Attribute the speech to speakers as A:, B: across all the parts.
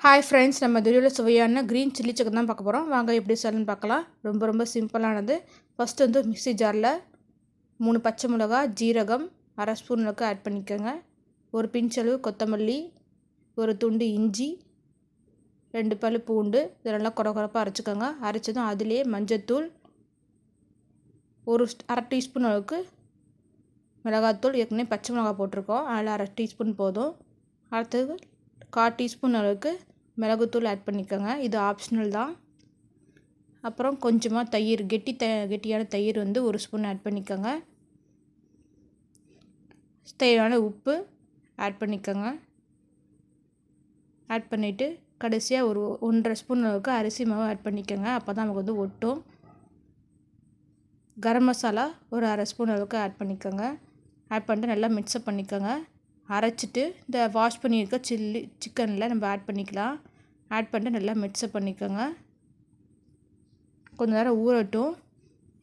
A: Hi friends, நம்ம இந்த வீடியோவில் சுவையான க்ரீன் சில்லி சிக்கன் தான் பார்க்க போகிறோம். வாங்க எப்படி செய்யணும்னு பார்க்கலாம். ரொம்ப சிம்பிளானது. ஃபஸ்ட்டு வந்து மிக்ஸி ஜாரில் 3 பச்சை மிளகா, ஜீரகம், அரை ஸ்பூன் அளவுக்கு ஆட் பண்ணிக்கோங்க. ஒரு பிஞ்சளவு கொத்தமல்லி, ஒரு துண்டு இஞ்சி, 2 பல் பூண்டு, இதை நல்லா குறப்பாக அரைச்சிக்கோங்க. அரைச்சதும் அதிலே மஞ்சத்தூள், ஒரு அரை டீஸ்பூன் அளவுக்கு மிளகாத்தூள், ஏற்கனவே பச்சை மிளகா போட்டிருக்கோம், அதில் அரை டீஸ்பூன் போதும். அடுத்தது 1/4 டீஸ்பூன் அளவுக்கு மிளகுத்தூள் ஆட் பண்ணிக்கோங்க. இது ஆப்ஷனல் தான். அப்புறம் கொஞ்சமாக தயிர், கெட்டியான தயிர் வந்து 1 ஸ்பூன் ஆட் பண்ணிக்கோங்க. தேவையான உப்பு ஆட் பண்ணிக்கோங்க. ஆட் பண்ணிவிட்டு கடைசியாக ஒரு 1.5 ஸ்பூன் அளவுக்கு அரிசி மாவு ஆட் பண்ணிக்கோங்க. அப்போ தான் நமக்கு வந்து ஒட்டும். கரம் மசாலா ஒரு அரை ஸ்பூன் அளவுக்கு ஆட் பண்ணிக்கோங்க. ஆட் பண்ணிட்டு நல்லா மிக்ஸ்அப் பண்ணிக்கோங்க. அரைச்சிட்டு இந்த வாஷ் பண்ணியிருக்க சிக்கனில் நம்ம ஆட் பண்ணிக்கலாம். ஆட் பண்ணிட்டு நல்லா மிக்ஸ்அப் பண்ணிக்கோங்க. கொஞ்ச நேரம் ஊறட்டும்.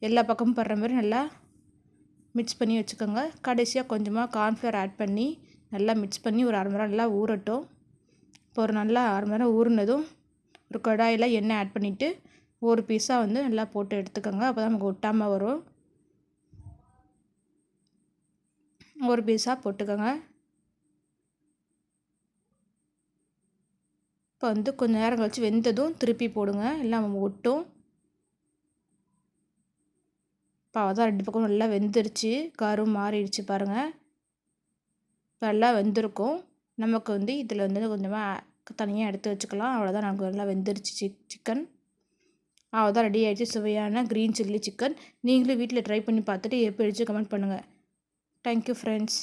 A: எல்லா பக்கமும் படுற மாதிரி நல்லா மிக்ஸ் பண்ணி வச்சுக்கோங்க. கடைசியாக கொஞ்சமாக கார்ன்ஃப்ளவர் ஆட் பண்ணி நல்லா மிக்ஸ் பண்ணி ஒரு அரை மணி நேரம் நல்லா ஊறட்டும். இப்போ ஒரு நல்லா அரை மணி நேரம் ஊறினதும் ஒரு கடாயில் எண்ணெய் ஆட் பண்ணிவிட்டு ஒரு பீஸாக வந்து நல்லா போட்டு எடுத்துக்கோங்க. அப்போ தான் நமக்கு ஒட்டாமல் வரும். ஒரு பீஸாக போட்டுக்கோங்க. இப்போ வந்து கொஞ்சம் நேரம் கழிச்சு வெந்ததும் திருப்பி போடுங்க, எல்லாம் ஒட்டும். இப்போ அதான் 2 பக்கம் நல்லா வெந்துருச்சு, கரும் மாறிடுச்சு பாருங்கள். இப்போ நல்லா வெந்திருக்கும். நமக்கு வந்து இதில் வந்து கொஞ்சமாக தனியாக எடுத்து வச்சுக்கலாம். அவ்வளோதான், நமக்கு நல்லா வெந்துருச்சு சிக்கன். அவ்வளோதான், ரெடி ஆகிடுச்சு சுவையான க்ரீன் சில்லி சிக்கன். நீங்களும் வீட்டில் ட்ரை பண்ணி பார்த்துட்டு எப்படி இருந்துச்சு கமெண்ட் பண்ணுங்கள். Thank you friends.